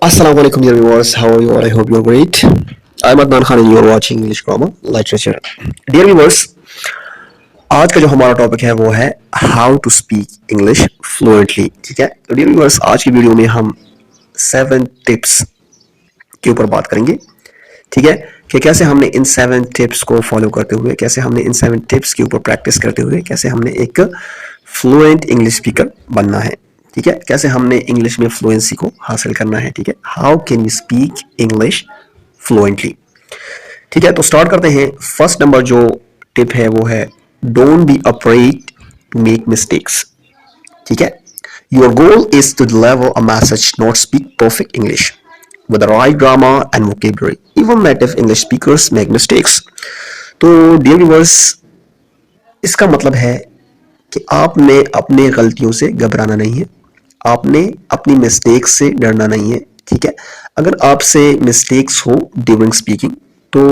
Assalamu alaikum dear viewers, how are you all? I hope you're great. I'm Adnan Khan and you're watching English Grammar Literature. Dear viewers, आज का जो हमारा topic है वो है how to speak English fluently. ठीक है, तो डियर व्यूअर्स, आज की वीडियो में हम 7 टिप्स के ऊपर बात करेंगे. ठीक है, कि कैसे हमने इन 7 टिप्स को फॉलो करते हुए, कैसे हमने इन 7 टिप्स के ऊपर प्रैक्टिस करते हुए, कैसे हमने एक फ्लुएंट इंग्लिश स्पीकर बनना है. ठीक है, कैसे हमने इंग्लिश में फ्लुएंसी को हासिल करना है. ठीक है, how can we speak English fluently. ठीक है, तो स्टार्ट करते हैं. फर्स्ट नंबर जो टिप है वो है don't be afraid to make mistakes. ठीक है, your goal is to deliver a message, not speak perfect English with the right grammar and vocabulary. Even native English speakers make mistakes. तो dear viewers, इसका मतलब है कि आपने अपने गलतियों से घबराना नहीं है, आपने अपनी मिस्टेक्स से डरना नहीं है. ठीक है, अगर आपसे मिस्टेक्स हो ड्यूरिंग स्पीकिंग तो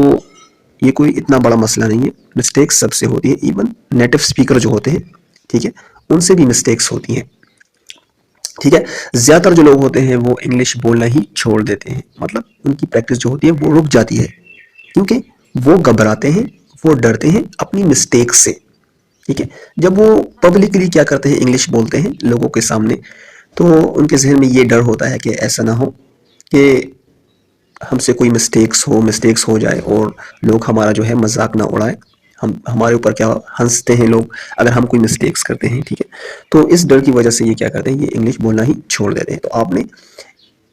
ये कोई इतना बड़ा मसला नहीं है. मिस्टेक्स सबसे होती है, इवन नेटिव स्पीकर जो होते हैं, ठीक है, उनसे भी मिस्टेक्स होती हैं. ठीक है, ज्यादातर जो लोग होते हैं वो इंग्लिश बोलना ही छोड़ देते हैं, मतलब उनकी प्रैक्टिस जो होती है वो रुक जाती है क्योंकि वो घबराते हैं, वो डरते हैं अपनी मिस्टेक से. ठीक है, जब वो पब्लिकली क्या करते हैं, इंग्लिश बोलते हैं लोगों के सामने, तो उनके जहन में ये डर होता है कि ऐसा ना हो कि हमसे कोई मिस्टेक्स हो जाए और लोग हमारा जो है मजाक ना उड़ाए, हमारे ऊपर क्या हंसते हैं लोग अगर हम कोई मिस्टेक्स करते हैं. ठीक है, तो इस डर की वजह से ये क्या करते हैं, ये इंग्लिश बोलना ही छोड़ देते हैं. तो आपने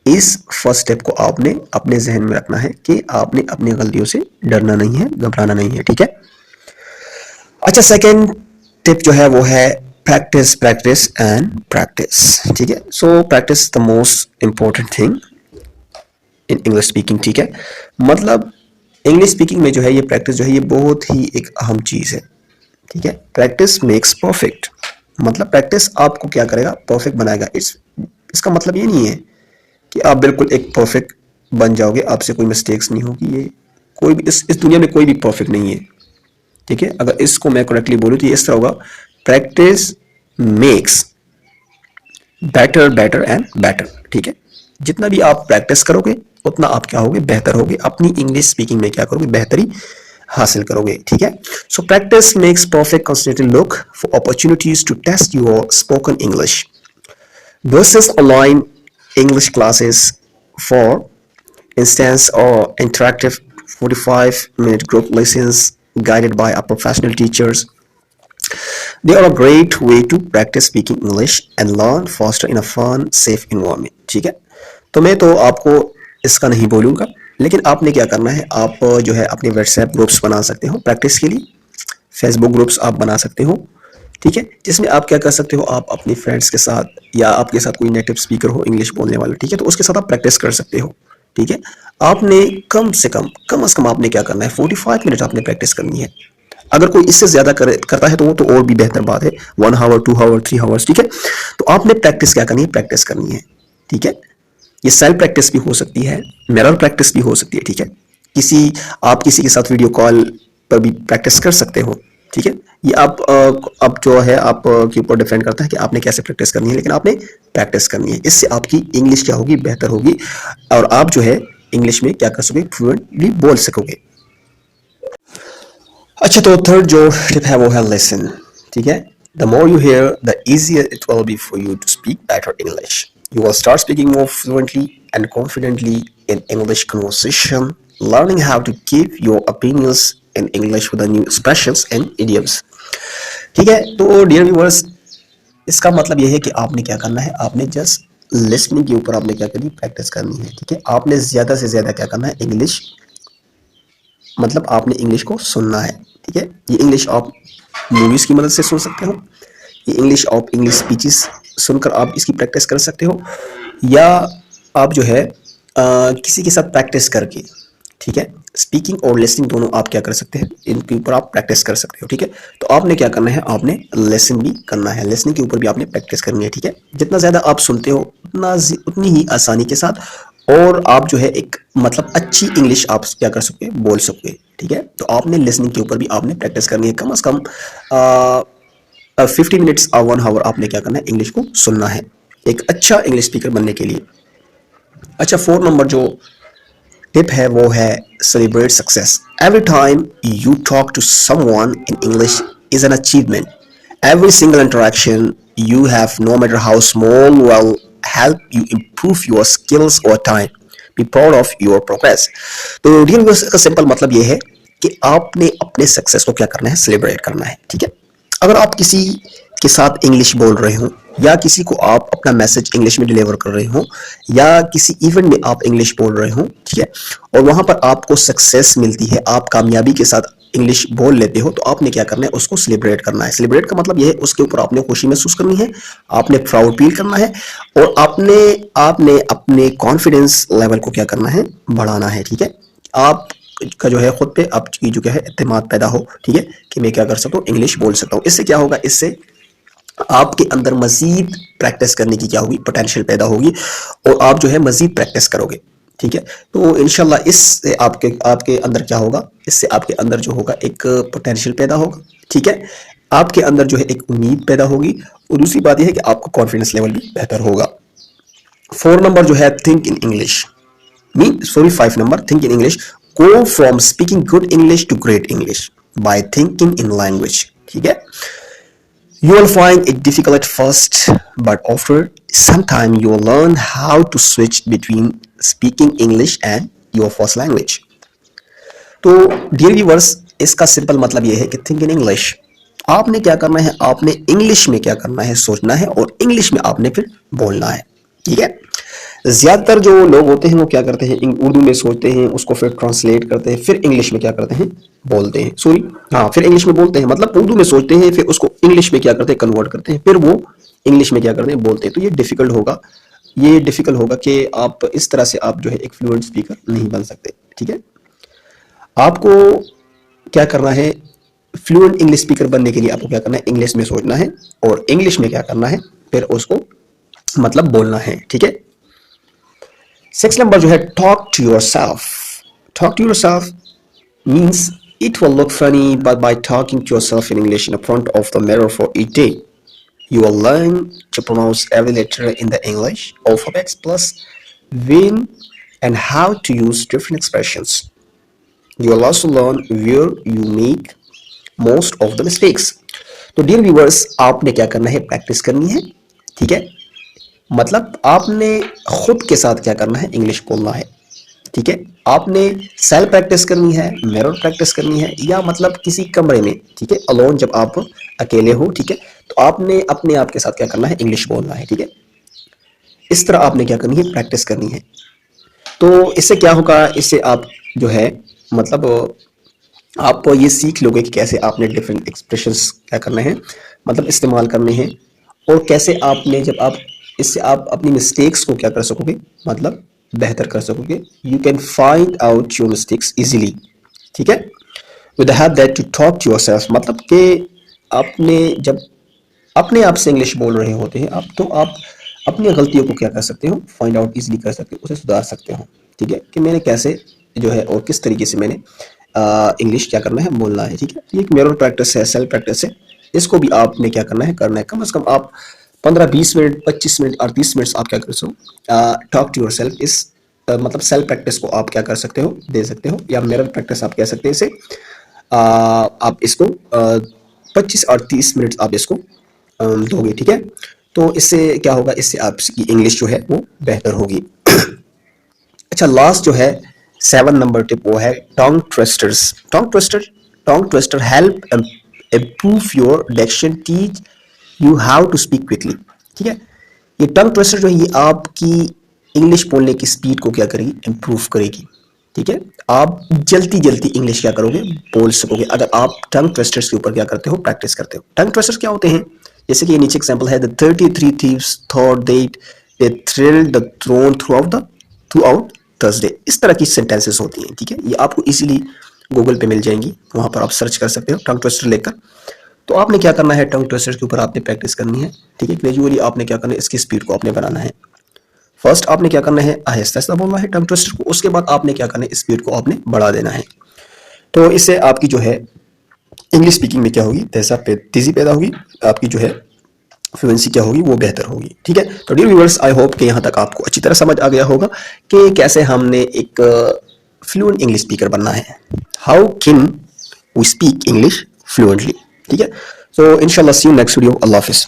इस फर्स्ट स्टेप को आपने अपने जहन में रखना है कि आपने अपनी गलतियों से डरना नहीं है, घबराना नहीं है. ठीक है, अच्छा, सेकेंड टिप जो है वो है प्रैक्टिस प्रैक्टिस एंड प्रैक्टिस. ठीक है, so practice the most important thing in English speaking. ठीक है, मतलब इंग्लिश स्पीकिंग में जो है ये प्रैक्टिस जो है ये बहुत ही एक अहम चीज़ है. ठीक है, प्रैक्टिस मेक्स परफेक्ट, मतलब प्रैक्टिस आपको क्या करेगा, परफेक्ट बनाएगा. इसका मतलब ये नहीं है कि आप बिल्कुल एक परफेक्ट बन जाओगे, आपसे कोई मिस्टेक्स नहीं होगी. ये कोई भी इस दुनिया में कोई भी परफेक्ट नहीं है. ठीक है, अगर इसको मैं करेक्टली बोलूँ तो ये इस तरह होगा, practice makes better better and better. ठीक है, जितना भी आप प्रैक्टिस करोगे उतना आप क्या होगे, बेहतर होगे, अपनी इंग्लिश स्पीकिंग में क्या करोगे, बेहतरी हासिल करोगे. ठीक है, so practice makes perfect. Constantly look for opportunities to test your spoken English versus online English classes. For instance, or interactive 45-minute group lessons guided by a professional teachers. They are a great way to practice speaking English and learn faster in a fun, safe environment. ठीक है, तो मैं तो आपको इसका नहीं बोलूँगा, लेकिन आपने क्या करना है, आप जो है अपने व्हाट्सएप ग्रुप्स बना सकते हो प्रैक्टिस के लिए, फेसबुक ग्रुप्स आप बना सकते हो. ठीक है, जिसमें आप क्या कर सकते हो, आप अपने फ्रेंड्स के साथ या आपके साथ कोई नेटिव स्पीकर हो इंग्लिश बोलने वाला, ठीक है, तो उसके साथ आप प्रैक्टिस कर सकते हो. ठीक है, आपने कम से कम आपने क्या करना है, 45 मिनट आपने प्रैक्टिस करनी है. अगर कोई इससे ज्यादा करता है तो वो तो और भी बेहतर बात है, 1 आवर 2 आवर 3 आवर्स. ठीक है, तो आपने प्रैक्टिस क्या करनी है, प्रैक्टिस करनी है. ठीक है, ये सेल्फ प्रैक्टिस भी हो सकती है, मिरर प्रैक्टिस भी हो सकती है. ठीक है, आप किसी के साथ वीडियो कॉल पर भी प्रैक्टिस कर सकते हो. ठीक है, ये आप जो है आप के ऊपर डिपेंड करता है कि आपने कैसे प्रैक्टिस करनी है, लेकिन आपने प्रैक्टिस करनी है. इससे आपकी इंग्लिश क्या होगी, बेहतर होगी, और आप जो है इंग्लिश में क्या कर सकोगे, फ्लुएंटली बोल सकोगे. अच्छा, तो थर्ड जो टिप है वो है लिसन. ठीक है, the more you hear the easier it will be for you to speak better English. You will start speaking more fluently and confidently in English conversation, learning how to give your opinions in English with the new expressions and idioms. ठीक है, तो dear viewers, इसका मतलब यह है कि आपने क्या करना है, आपने जस्ट लिसनिंग के ऊपर आपने क्या करनी, प्रैक्टिस करनी है. ठीक है, आपने ज़्यादा से ज़्यादा क्या करना है, इंग्लिश, मतलब आपने इंग्लिश को सुनना है. ठीक है, ये इंग्लिश आप मूवीज़ की मदद से सुन सकते हो, ये इंग्लिश आप इंग्लिश स्पीचेस सुनकर आप इसकी प्रैक्टिस कर सकते हो, या आप जो है किसी के साथ प्रैक्टिस करके, ठीक है, स्पीकिंग और लिसनिंग दोनों आप क्या कर सकते हैं, इनके ऊपर आप प्रैक्टिस कर सकते हो. ठीक है, तो आपने क्या करना है, आपने लिसन भी करना है, लिसनिंग के ऊपर भी आपने प्रैक्टिस करनी है. ठीक है, जितना ज़्यादा आप सुनते हो उतनी ही आसानी के साथ, और आप जो है एक मतलब अच्छी इंग्लिश आप क्या कर सकते हैं, बोल सकते. ठीक है, तो आपने लिसनिंग के ऊपर भी आपने प्रैक्टिस करनी है, कम से कम 50 मिनट्स और 1 आवर आपने क्या करना है, इंग्लिश को सुनना है एक अच्छा इंग्लिश स्पीकर बनने के लिए. अच्छा, 4 नंबर जो टिप है वो है celebrate success. Every time you talk to someone in English is an achievement. Every single interaction you have, no matter how small, will help you improve your skills over time. Be proud of your progress. तो real का simple मतलब ये है कि आपने अपने success को क्या करना है, सेलिब्रेट करना है. ठीक है, अगर आप किसी के साथ इंग्लिश बोल रहे हो या किसी को आप अपना मैसेज इंग्लिश में डिलीवर कर रहे हो या किसी इवेंट में आप इंग्लिश बोल रहे हो, ठीक है, और वहां पर आपको सक्सेस मिलती है, आप कामयाबी के साथ इंग्लिश बोल लेते हो, तो आपने क्या करना है, उसको सेलिब्रेट करना है. सेलिब्रेट का मतलब यह है उसके ऊपर आपने खुशी महसूस करनी है, आपने प्राउड फील करना है और आपने आपने अपने कॉन्फिडेंस लेवल को क्या करना है, बढ़ाना है. ठीक है, आप का जो है खुद पे आपकी जो क्या है इत्तेमाद पैदा हो. ठीक है, कि मैं क्या कर सकता हूँ, इंग्लिश बोल सकता हूँ. इससे क्या होगा, इससे आपके अंदर मजीद प्रैक्टिस करने की क्या होगी, पोटेंशियल पैदा होगी और आप जो है मजीद प्रैक्टिस करोगे. ठीक है, तो इंशाल्लाह इससे आपके आपके अंदर क्या होगा, इससे आपके अंदर जो होगा एक पोटेंशियल पैदा होगा. ठीक है, आपके अंदर जो है एक उम्मीद पैदा होगी और दूसरी बात यह है कि आपका कॉन्फिडेंस लेवल भी बेहतर होगा. 4 नंबर जो है think in English, mean sorry 5 number think in English. Go from speaking good English to great English by thinking in language. ठीक है, you will find it difficult at first, but after some time you will learn how to switch between speaking English and your first language. तो dear viewers, इसका simple मतलब ये है कि think in English. आपने क्या करना है, आपने इंग्लिश में क्या करना है, सोचना है और इंग्लिश में आपने फिर बोलना है. ठीक है, ज्यादातर जो लोग होते हैं वो क्या करते हैं, उर्दू में सोचते हैं, उसको फिर ट्रांसलेट करते हैं, फिर इंग्लिश में क्या करते हैं, बोलते हैं. सॉरी, हाँ, फिर इंग्लिश में बोलते हैं, मतलब उर्दू में सोचते हैं, फिर उसको इंग्लिश में क्या करते हैं, कन्वर्ट करते हैं, फिर वो इंग्लिश में क्या करते हैं, बोलते हैं. तो ये डिफिकल्ट होगा कि आप इस तरह से आप जो है एक फ्लुएंट स्पीकर नहीं बन सकते. ठीक है, आपको क्या करना है, फ्लुएंट इंग्लिश स्पीकर बनने के लिए आपको क्या करना है, इंग्लिश में सोचना है और इंग्लिश में क्या करना है, फिर उसको मतलब बोलना है. ठीक है, 6 नंबर जो है talk to yourself. Talk to yourself means it will look funny, but by talking to yourself in English in front of the mirror for each day, you will learn to pronounce every letter in the English alphabets plus when and how to use different expressions. You will also learn where you make most of the mistakes. तो dear viewers, आपने क्या करना है, practice करनी है. ठीक है, मतलब आपने खुद के साथ क्या करना है, इंग्लिश बोलना है. ठीक है, आपने सेल्फ प्रैक्टिस करनी है, मिरर प्रैक्टिस करनी है, या मतलब किसी कमरे में, ठीक है, अलोन, जब आप अकेले हो. ठीक है, तो आपने अपने आप के साथ क्या करना है, इंग्लिश बोलना है. ठीक है, इस तरह आपने क्या करनी है, प्रैक्टिस करनी है. तो इससे क्या होगा, इससे आप जो है मतलब आप ये सीख लोगे कि कैसे आपने डिफरेंट एक्सप्रेशंस क्या करने हैं, मतलब इस्तेमाल करने हैं, और कैसे आपने जब आप इससे आप अपनी मिस्टेक्स को क्या कर सकोगे, मतलब बेहतर कर सकोगे. You can find out your mistakes easily. ठीक है, with have that to talk to yourself, मतलब कि आपने जब अपने आप से इंग्लिश बोल रहे होते हैं आप, तो आप अपनी गलतियों को क्या कर सकते हो, फाइंड आउट इजीली कर सकते हो, उसे सुधार सकते हो. ठीक है, कि मैंने कैसे जो है और किस तरीके से मैंने इंग्लिश क्या करना है, बोलना है. ठीक है, ये एक मिरर प्रैक्टिस है, सेल्फ प्रैक्टिस है. इसको भी आपने क्या करना है, कम से कम आप 15-20 मिनट, 25 मिनट और 30 मिनट आप क्या कर सकते हो, टॉक टू योर सेल्फ. इस मतलब सेल्फ प्रैक्टिस को आप क्या कर सकते हो, दे सकते हो, या मिरर प्रैक्टिस आप कह सकते हैं इसे. आप इसको 25 और 30 मिनट आप इसको दोगे. ठीक है, तो इससे क्या होगा, इससे आपकी इंग्लिश जो है वो बेहतर होगी. अच्छा, लास्ट जो है 7 नंबर टिप वो है टंग twisters. Tongue twister help improve your diction, teach you how to speak quickly. ठीक है, ये टंग ट्विस्टर जो है ये आपकी इंग्लिश बोलने की स्पीड को क्या करेगी, इंप्रूव करेगी. ठीक है, आप जल्दी जल्दी इंग्लिश क्या करोगे, बोल सकोगे, अगर आप टंग ट्विस्टर्स के ऊपर क्या करते हो, प्रैक्टिस करते हो. टंग ट्विस्टर्स क्या होते हैं, जैसे कि ये नीचे एग्जांपल है, the 33 thieves thought they thrilled the throne throughout Thursday. इस तरह की सेंटेंसेस होती हैं. ठीक है, ये आपको इजीली गूगल पे मिल जाएंगी, वहां पर आप सर्च कर सकते हो टंग ट्विस्टर लेकर. तो आपने क्या करना है, टंग ट्विस्टर के ऊपर आपने प्रैक्टिस करनी है. ठीक है, ग्रेजुअली आपने क्या करना है, इसकी स्पीड को आपने बनाना है. फर्स्ट आपने क्या करना है, आहिस्ता आहिस्ता बोलना है टंग ट्विस्टर को, उसके बाद आपने क्या करना है, स्पीड को आपने बढ़ा देना है. तो इससे आपकी जो है इंग्लिश स्पीकिंग में क्या होगी, तेजी पैदा होगी, आपकी जो है फ्लुएंसी क्या होगी वो बेहतर होगी। ठीक है, तो डियर व्यूअर्स आई होप कि यहाँ तक आपको अच्छी तरह समझ आ गया होगा कि कैसे हमने एक फ्लुएंट इंग्लिश स्पीकर बनना है। How can we speak English fluently. ठीक है, सो इंशाल्लाह सी यू नेक्स्ट वीडियो। अल्लाह हाफिज़।